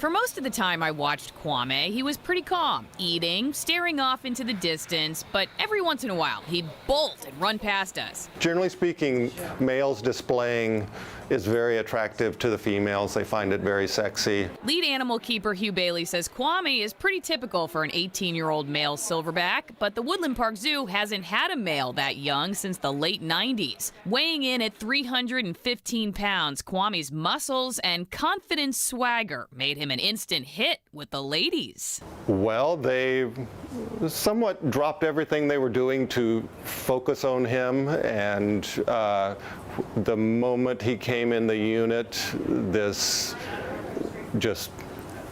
For most of the time I watched Kwame, he was pretty calm, eating, staring off into the distance, but every once in a while he'd bolt and run past us. Generally speaking, males displaying is very attractive to the females. They find it very sexy. Lead animal keeper Hugh Bailey says Kwame is pretty typical for an 18-year-old male silverback, but the Woodland Park Zoo hasn't had a male that young since the late 90s. Weighing in at 315 pounds, Kwame's muscles and confident swagger made him an instant hit with the ladies. Well, they somewhat dropped everything they were doing to focus on him, and the moment he came in the unit, this just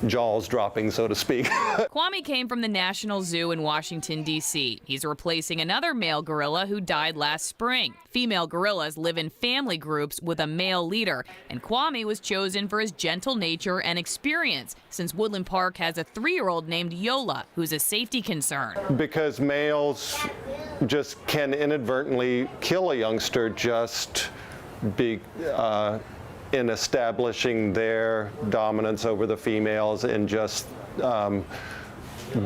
jaws dropping, so to speak. Kwame came from the National Zoo in Washington, D.C. He's replacing another male gorilla who died last spring. Female gorillas live in family groups with a male leader, and Kwame was chosen for his gentle nature and experience, since Woodland Park has a 3-year-old named Yola, who's a safety concern. Because males just can inadvertently kill a youngster just in establishing their dominance over the females and just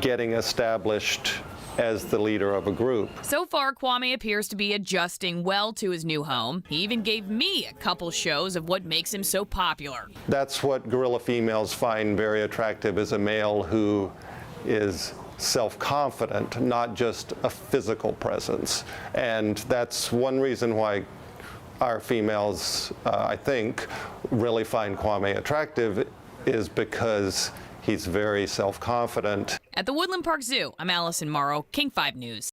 getting established as the leader of a group. So far, Kwame appears to be adjusting well to his new home. He even gave me a couple shows of what makes him so popular. That's what gorilla females find very attractive, is a male who is self-confident, not just a physical presence. And that's one reason why our females, I think, really find Kwame attractive, is because he's very self-confident. At the Woodland Park Zoo, I'm Alison Morrow, King 5 News.